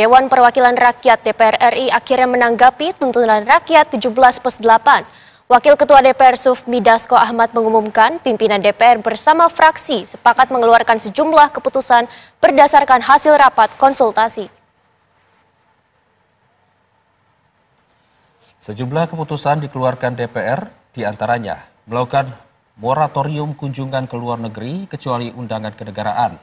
Dewan Perwakilan Rakyat DPR RI akhirnya menanggapi tuntutan rakyat 17+8. Wakil Ketua DPR Sufmi Dasko Ahmad mengumumkan pimpinan DPR bersama fraksi sepakat mengeluarkan sejumlah keputusan berdasarkan hasil rapat konsultasi. Sejumlah keputusan dikeluarkan DPR, diantaranya melakukan moratorium kunjungan ke luar negeri kecuali undangan kenegaraan,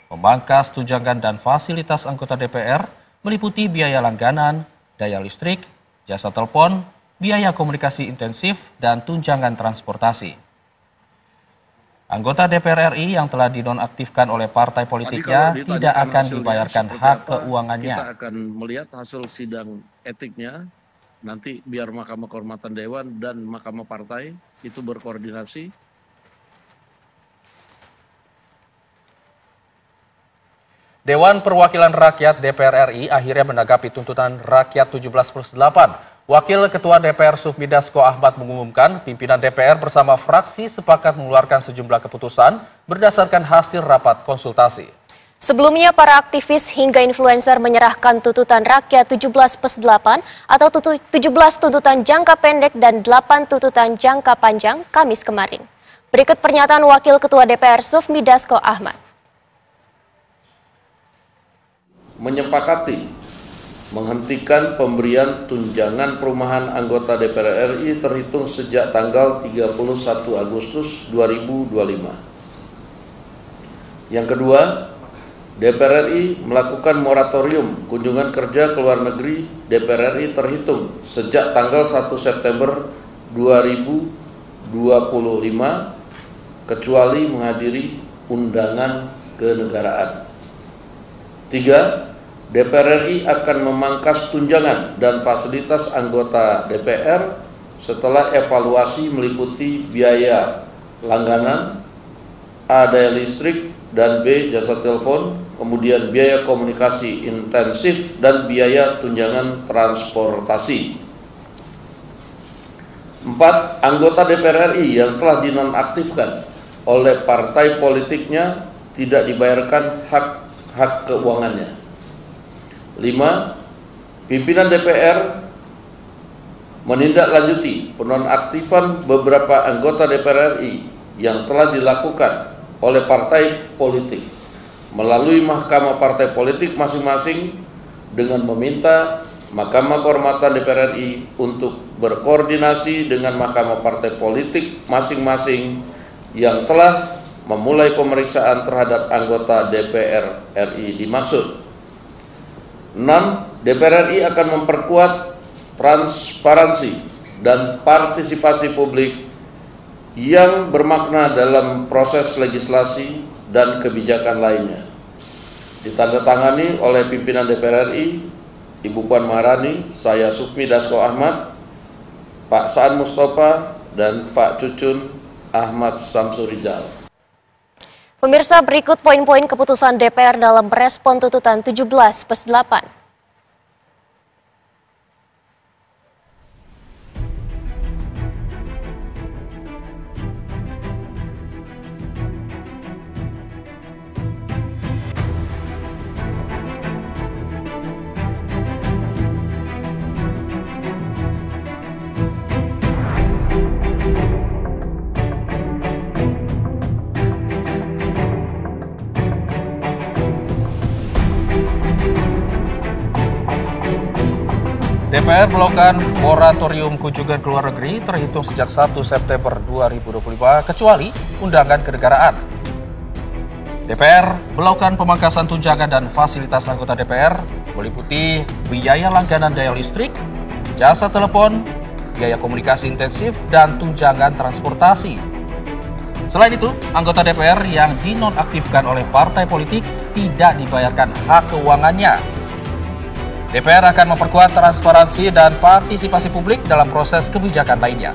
memangkas tunjangan dan fasilitas anggota DPR meliputi biaya langganan, daya listrik, jasa telepon, biaya komunikasi intensif, dan tunjangan transportasi. Anggota DPR RI yang telah dinonaktifkan oleh partai politiknya tidak akan dibayarkan hak keuangannya. Kita akan melihat hasil sidang etiknya, nanti biar Mahkamah Kehormatan Dewan dan Mahkamah Partai itu berkoordinasi. Dewan Perwakilan Rakyat DPR RI akhirnya menanggapi tuntutan rakyat 17+8. Wakil Ketua DPR Sufmi Dasko Ahmad mengumumkan pimpinan DPR bersama fraksi sepakat mengeluarkan sejumlah keputusan berdasarkan hasil rapat konsultasi. Sebelumnya, para aktivis hingga influencer menyerahkan tuntutan rakyat 17+8 atau 17 tuntutan jangka pendek dan 8 tuntutan jangka panjang Kamis kemarin. Berikut pernyataan Wakil Ketua DPR Sufmi Dasko Ahmad. Menyepakati menghentikan pemberian tunjangan perumahan anggota DPR RI terhitung sejak tanggal 31 Agustus 2025. Yang kedua, DPR RI melakukan moratorium kunjungan kerja ke luar negeri DPR RI terhitung sejak tanggal 1 September 2025 kecuali menghadiri undangan kenegaraan. 3. DPR RI akan memangkas tunjangan dan fasilitas anggota DPR setelah evaluasi meliputi biaya langganan, A. daya listrik, dan B. jasa telepon, kemudian biaya komunikasi intensif dan biaya tunjangan transportasi. 4. Anggota DPR RI yang telah dinonaktifkan oleh partai politiknya tidak dibayarkan hak keuangannya. 5. Pimpinan DPR menindaklanjuti penonaktifan beberapa anggota DPR RI yang telah dilakukan oleh partai politik melalui Mahkamah Partai Politik masing-masing dengan meminta Mahkamah Kehormatan DPR RI untuk berkoordinasi dengan Mahkamah Partai Politik masing-masing yang telah memulai pemeriksaan terhadap anggota DPR RI dimaksud. 6. DPR RI akan memperkuat transparansi dan partisipasi publik yang bermakna dalam proses legislasi dan kebijakan lainnya. Ditandatangani oleh pimpinan DPR RI, Ibu Puan Maharani, saya Sufmi Dasko Ahmad, Pak Saan Mustafa, dan Pak Cucun Ahmad Samsurizal. Pemirsa, berikut poin-poin keputusan DPR dalam merespon tuntutan 17+8. DPR melakukan moratorium kunjungan ke luar negeri terhitung sejak 1 September 2025 kecuali undangan kenegaraan. DPR melakukan pemangkasan tunjangan dan fasilitas anggota DPR meliputi biaya langganan daya listrik, jasa telepon, biaya komunikasi intensif, dan tunjangan transportasi. Selain itu, anggota DPR yang dinonaktifkan oleh partai politik tidak dibayarkan hak keuangannya. DPR akan memperkuat transparansi dan partisipasi publik dalam proses kebijakan lainnya.